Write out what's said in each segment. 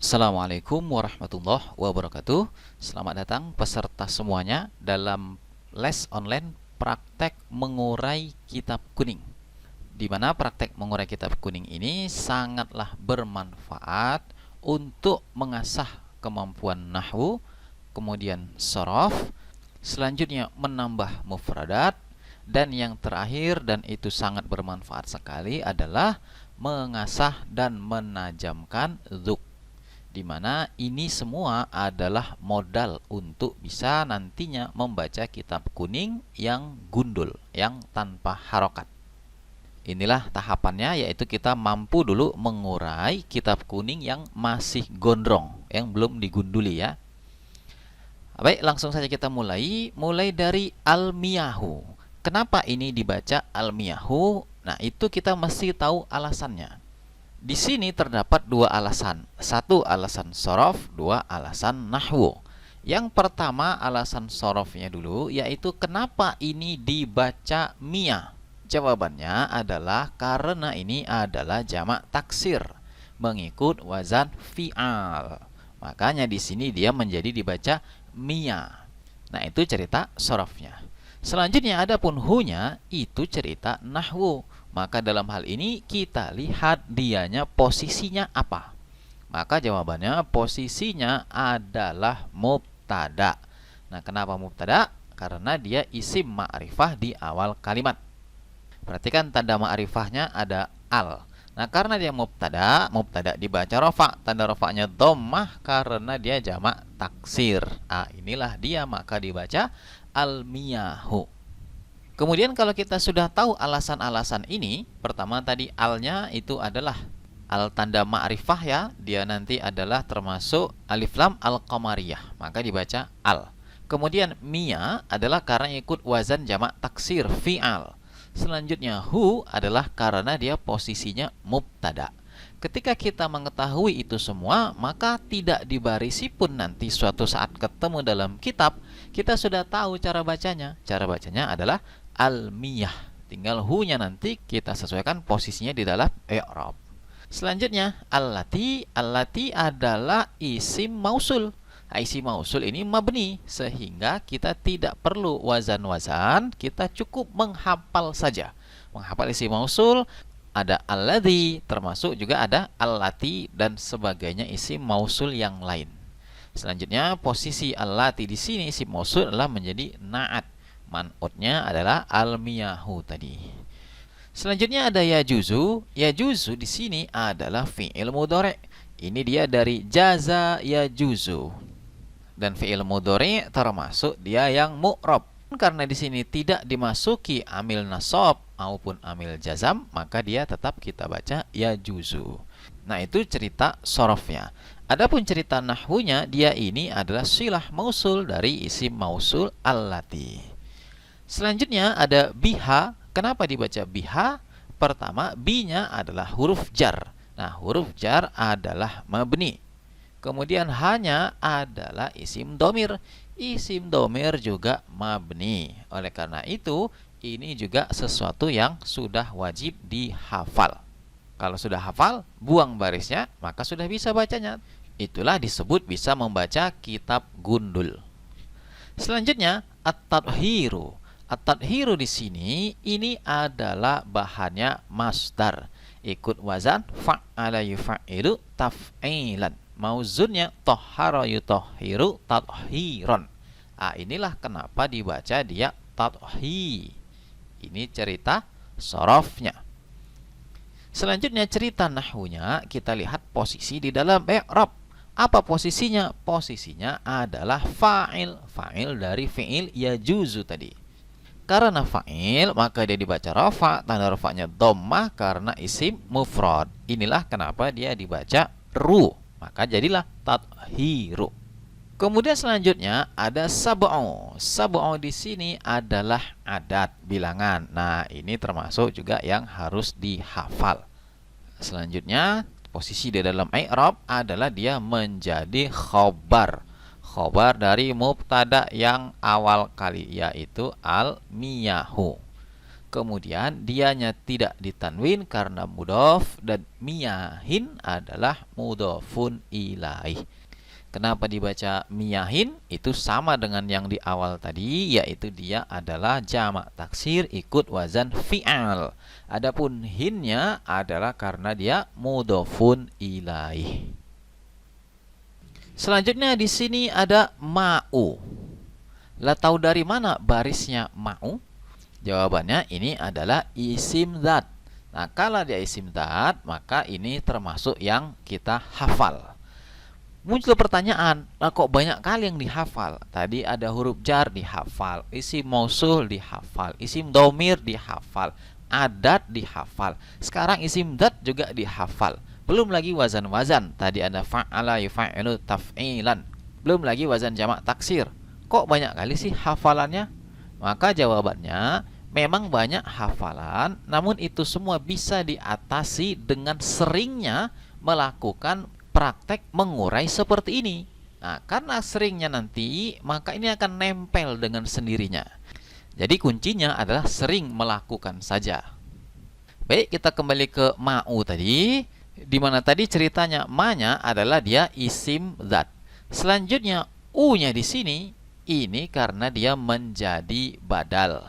Assalamualaikum warahmatullahi wabarakatuh. Selamat datang peserta semuanya dalam les online praktek mengurai kitab kuning. Di mana praktek mengurai kitab kuning ini sangatlah bermanfaat untuk mengasah kemampuan nahwu, kemudian shorof, selanjutnya menambah mufradat, dan yang terakhir dan itu sangat bermanfaat sekali adalah mengasah dan menajamkan dzuk, di mana ini semua adalah modal untuk bisa nantinya membaca kitab kuning yang gundul, yang tanpa harokat. Inilah tahapannya, yaitu kita mampu dulu mengurai kitab kuning yang masih gondrong, yang belum digunduli ya. Baik, langsung saja kita mulai dari al-miyahu. Kenapa ini dibaca al-miyahu? Nah, itu kita mesti tahu alasannya. Di sini terdapat dua alasan. Satu alasan shorof, dua alasan nahwu. Yang pertama alasan shorofnya dulu, yaitu kenapa ini dibaca mia? Jawabannya adalah karena ini adalah jamak taksir, mengikut wazan fi'al. Makanya di sini dia menjadi dibaca mia. Nah, itu cerita shorofnya. Selanjutnya adapun hu-nya itu cerita nahwu. Maka dalam hal ini kita lihat dianya posisinya apa. Maka jawabannya posisinya adalah mubtada. Nah, kenapa mubtada? Karena dia isim ma'rifah di awal kalimat. Perhatikan tanda ma'rifahnya ada al. Nah, karena dia mubtada dibaca rofa. Tanda rofanya dhammah karena dia jamak taksir. Inilah dia, maka dibaca al-miyahu. Kemudian kalau kita sudah tahu alasan-alasan ini, pertama tadi alnya itu adalah al tanda ma'rifah ya, dia nanti adalah termasuk alif lam al-qamariyah, maka dibaca al. Kemudian mia adalah karena ikut wazan jamak taksir fi'al. Selanjutnya hu adalah karena dia posisinya mubtada. Ketika kita mengetahui itu semua, maka tidak dibarisi pun nanti suatu saat ketemu dalam kitab, kita sudah tahu cara bacanya. Cara bacanya adalah al-miyah. Tinggal hu-nya nanti kita sesuaikan posisinya di dalam i'rab. Selanjutnya allati. Allati adalah isim mausul. Isim mausul ini mabni, sehingga kita tidak perlu wazan-wazan, kita cukup menghafal saja. Menghafal isim mausul, ada alladzi, termasuk juga ada allati dan sebagainya isim mausul yang lain. Selanjutnya posisi allati di sini isim mausul adalah menjadi na'at. Man'utnya adalah al-miyahu tadi. Selanjutnya ada yajuzu. Yajuzu di sini adalah fi'il mudhari'. Ini dia dari jaza yajuzu. Dan fi'il mudhari' termasuk dia yang mu'rab. Karena di sini tidak dimasuki amil nasab maupun amil jazam, maka dia tetap kita baca yajuzu. Nah, itu cerita sorofnya. Adapun cerita nahwunya, dia ini adalah silah mausul dari isim mausul allati. Selanjutnya ada biha. Kenapa dibaca biha? Pertama, bi-nya adalah huruf jar. Nah, huruf jar adalah mabni. Kemudian hanya adalah isim domir. Isim domir juga mabni. Oleh karena itu, ini juga sesuatu yang sudah wajib dihafal. Kalau sudah hafal, buang barisnya, maka sudah bisa bacanya. Itulah disebut bisa membaca kitab gundul. Selanjutnya, at-tadhiru. At-tadhiru di sini ini adalah bahannya masdar. Ikut wazan fa'ala yufa'ilu taf'ilan. Mauzunnya tahhara yutahhiru tadhiron. Inilah kenapa dibaca dia tadhi. Ini cerita sorofnya. Selanjutnya cerita nahwunya, kita lihat posisi di dalam i'rab. Apa posisinya? Posisinya adalah fa'il. Fa'il dari fi'il yajuzu tadi. Karena fa'il, maka dia dibaca rafa. Tanda rafanya dhammah karena isim mufrad. Inilah kenapa dia dibaca ru. Maka jadilah tadhiru. Kemudian selanjutnya ada sab'u. Sab'u di sini adalah adat bilangan. Nah, ini termasuk juga yang harus dihafal. Selanjutnya, posisi di dalam i'rab adalah dia menjadi khobar. Khobar dari mubtada yang awal kali, yaitu al-miyahu. Kemudian dianya tidak ditanwin karena mudhof, dan miyahin adalah mudhofun ilaih. Kenapa dibaca miyahin? Itu sama dengan yang di awal tadi, yaitu dia adalah jamak taksir ikut wazan fi'al. Adapun hinnya adalah karena dia mudhofun ilaih. Selanjutnya di sini ada ma'u. Lah tahu dari mana barisnya ma'u? Jawabannya ini adalah isim dzat. Nah, kalau dia isim dzat, maka ini termasuk yang kita hafal. Muncul pertanyaan, lah kok banyak kali yang dihafal? Tadi ada huruf jar dihafal, isim mausul dihafal, isim domir dihafal, adat dihafal. Sekarang isim dzat juga dihafal. Belum lagi wazan-wazan. Tadi ada fa'ala yuf'ilu taf'ilan. Belum lagi wazan jamak taksir. Kok banyak kali sih hafalannya? Maka jawabannya memang banyak hafalan, namun itu semua bisa diatasi dengan seringnya melakukan praktek mengurai seperti ini. Nah, karena seringnya nanti, maka ini akan nempel dengan sendirinya. Jadi kuncinya adalah sering melakukan saja. Baik, kita kembali ke ma'u tadi, di mana tadi ceritanya ma-nya adalah dia isim dzat. Selanjutnya u-nya di sini ini karena dia menjadi badal.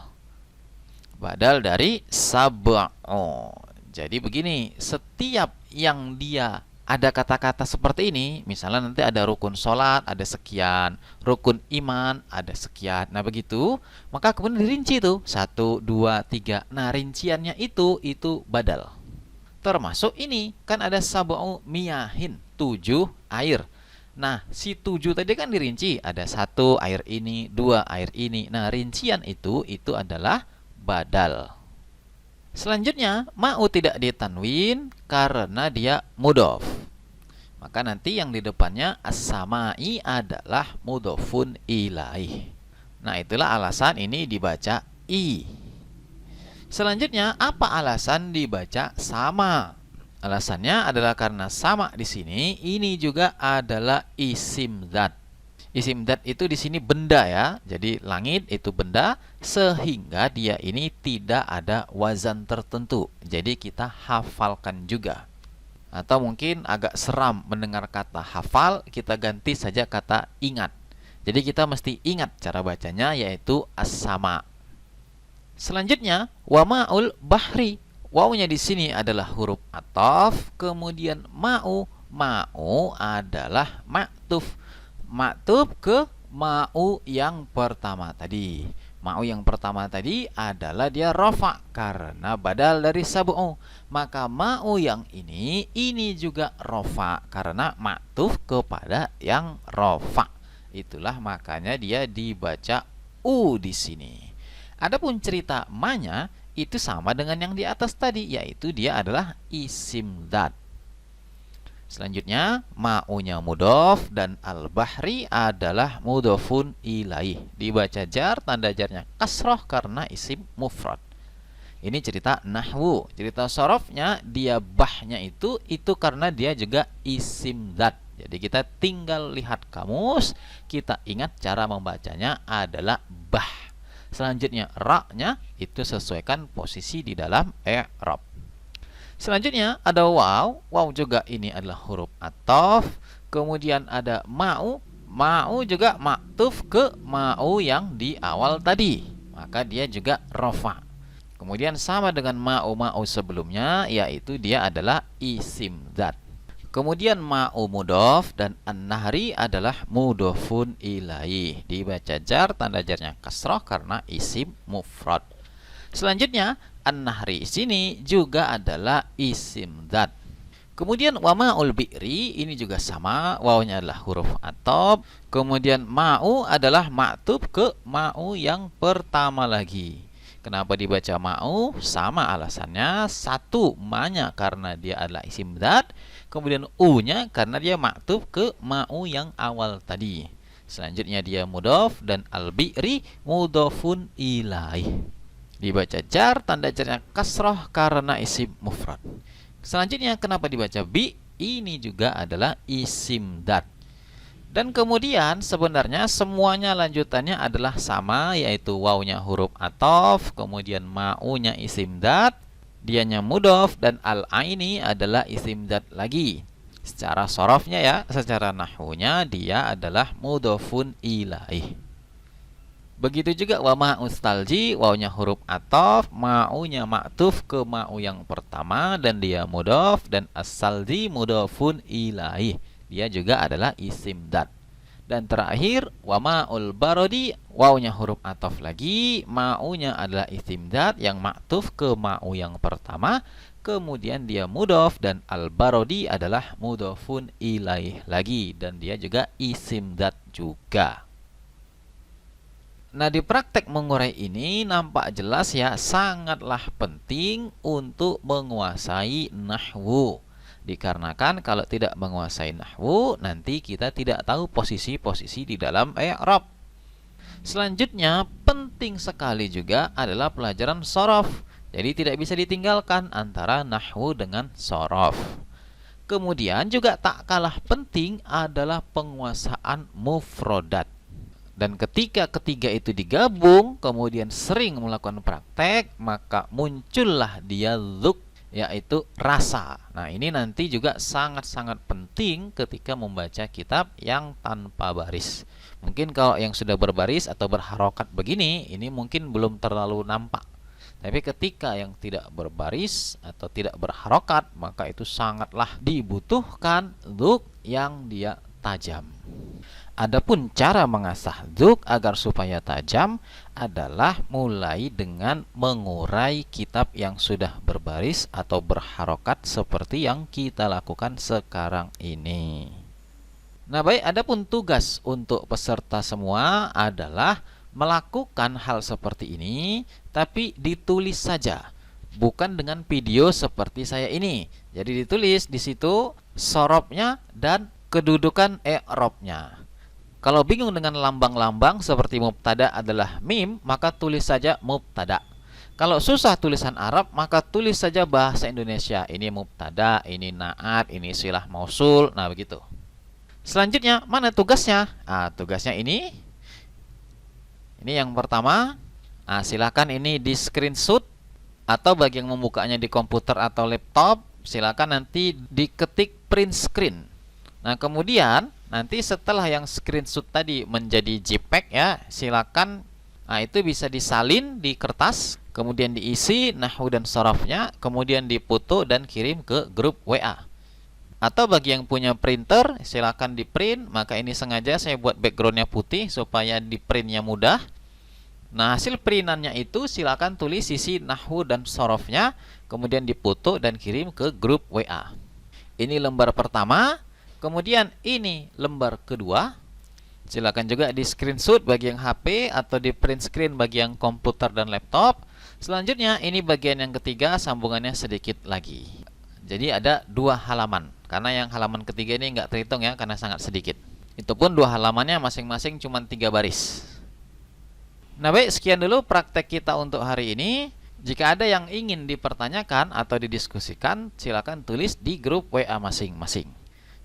Badal dari sab'u. Jadi begini, setiap yang dia ada kata-kata seperti ini, misalnya nanti ada rukun sholat, ada sekian, rukun iman, ada sekian. Nah begitu, maka kemudian dirinci itu 1, 2, 3. Nah rinciannya itu badal. Termasuk ini, kan ada sab'u miyahin, 7 air. Nah si 7 tadi kan dirinci, ada 1 air ini, 2 air ini. Nah rincian itu adalah badal. Selanjutnya, ma'u tidak ditanwin karena dia mudhof. Maka nanti yang di depannya as-sama'i adalah mudhofun ilaih. Nah, itulah alasan ini dibaca i. Selanjutnya, apa alasan dibaca sama? Alasannya adalah karena sama di sini ini juga adalah isim dzat. Isim dzat itu di sini benda ya. Jadi langit itu benda, sehingga dia ini tidak ada wazan tertentu. Jadi kita hafalkan juga. Atau mungkin agak seram mendengar kata hafal, kita ganti saja kata ingat. Jadi kita mesti ingat cara bacanya, yaitu as-sama. Selanjutnya wa ma'ul bahri. Wawunya di sini adalah huruf ataf, kemudian ma'u adalah ma'tuf. Maktub ke ma'u yang pertama tadi. Ma'u yang pertama tadi adalah dia rofa karena badal dari sab'u. Maka ma'u yang ini juga rofa karena maktub kepada yang rofa. Itulah makanya dia dibaca u di sini. Adapun cerita ma-nya itu sama dengan yang di atas tadi, yaitu dia adalah isim dzat. Selanjutnya, ma'unya mudhof dan al-bahri adalah mudhofun ilaih. Dibaca jar, tanda jarnya kasroh karena isim mufrad. Ini cerita nahwu. Cerita sorofnya, dia bahnya itu karena dia juga isim dzat. Jadi kita tinggal lihat kamus, kita ingat cara membacanya adalah bah. Selanjutnya, ra-nya itu sesuaikan posisi di dalam i'rab. Selanjutnya ada waw. Waw juga ini adalah huruf ataf. Kemudian ada ma'u. Ma'u juga maktuf ke ma'u yang di awal tadi. Maka dia juga rofa. Kemudian sama dengan ma'u sebelumnya, yaitu dia adalah isim dzat. Kemudian ma'u mudhof dan an-nahri adalah mudhofun ilaih. Dibaca jar, tanda jarnya kasroh karena isim mufrad. Selanjutnya an-nahri sini juga adalah isim dzat. Kemudian wa ma'ul bi'ri ini juga sama, wawnya adalah huruf ataf. Kemudian ma'u adalah maktub ke ma'u yang pertama lagi. Kenapa dibaca ma'u? Sama alasannya. Satu, ma-nya karena dia adalah isim dzat. Kemudian u-nya karena dia maktub ke ma'u yang awal tadi. Selanjutnya dia mudhof dan al-bi'ri mudhofun ilaih. Dibaca jar, tanda jarnya kasroh karena isim mufrad. Selanjutnya kenapa dibaca bi? Ini juga adalah isim dzat. Dan kemudian sebenarnya semuanya lanjutannya adalah sama, yaitu wawnya huruf athof, kemudian ma'unya isim dat, dianya mudhof, dan al-aini adalah isim dat lagi. Secara sorofnya ya, secara nahwunya dia adalah mudhofun ilaih. Begitu juga wa ma'ustalji, wawnya huruf athof, ma'unya ma'tuf ke ma'u yang pertama dan dia mudhof, dan as-salji mudhofun ilaih. Dia juga adalah isim dat. Dan terakhir wa ma'ul barodi, wawnya huruf athof lagi, ma'unya adalah isim dat yang ma'tuf ke ma'u yang pertama, kemudian dia mudhof, dan al-barodi adalah mudhofun ilaih lagi dan dia juga isim dat juga. Nah, di praktek mengurai ini nampak jelas ya, sangatlah penting untuk menguasai nahwu. Dikarenakan kalau tidak menguasai nahwu, nanti kita tidak tahu posisi-posisi di dalam i'rab. Selanjutnya, penting sekali juga adalah pelajaran shorof. Jadi tidak bisa ditinggalkan antara nahwu dengan shorof. Kemudian juga tak kalah penting adalah penguasaan mufrodat. Dan ketika ketiga itu digabung, kemudian sering melakukan praktek, maka muncullah dia dzuk, yaitu rasa. Nah, ini nanti juga sangat-sangat penting ketika membaca kitab yang tanpa baris. Mungkin kalau yang sudah berbaris atau berharokat begini, ini mungkin belum terlalu nampak. Tapi ketika yang tidak berbaris atau tidak berharokat, maka itu sangatlah dibutuhkan dzuk yang dia tajam. Adapun cara mengasah dzuk agar supaya tajam adalah mulai dengan mengurai kitab yang sudah berbaris atau berharokat seperti yang kita lakukan sekarang ini. Nah, baik, adapun tugas untuk peserta semua adalah melakukan hal seperti ini, tapi ditulis saja, bukan dengan video seperti saya ini. Jadi ditulis di situ sorobnya dan kedudukan i'rabnya. Kalau bingung dengan lambang-lambang seperti mubtada adalah mim, maka tulis saja mubtada. Kalau susah tulisan Arab, maka tulis saja bahasa Indonesia. Ini mubtada, ini na'at, ini silah mausul. Nah, begitu. Selanjutnya, mana tugasnya? Tugasnya ini. Ini yang pertama. Silakan ini di screenshot, atau bagi yang membukanya di komputer atau laptop, silakan nanti diketik print screen. Nah, kemudian nanti setelah yang screenshot tadi menjadi JPEG ya, silakan itu bisa disalin di kertas, kemudian diisi nahwu dan shorofnya, kemudian dipoto dan kirim ke grup WA. Atau bagi yang punya printer, silakan di print. Maka ini sengaja saya buat backgroundnya putih supaya di printnya mudah. Nah, hasil printannya itu silakan tulis isi nahwu dan shorofnya, kemudian dipoto dan kirim ke grup WA. Ini lembar pertama. Kemudian ini lembar kedua. Silakan juga di screenshot bagi yang HP atau di print screen bagi yang komputer dan laptop. Selanjutnya ini bagian yang ketiga, sambungannya sedikit lagi. Jadi ada 2 halaman. Karena yang halaman ketiga ini nggak terhitung ya, karena sangat sedikit. Itu pun 2 halamannya masing-masing cuma 3 baris. Nah, baik, sekian dulu praktek kita untuk hari ini. Jika ada yang ingin dipertanyakan atau didiskusikan, silakan tulis di grup WA masing-masing.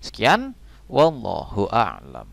Sekian, wallahu a'lam.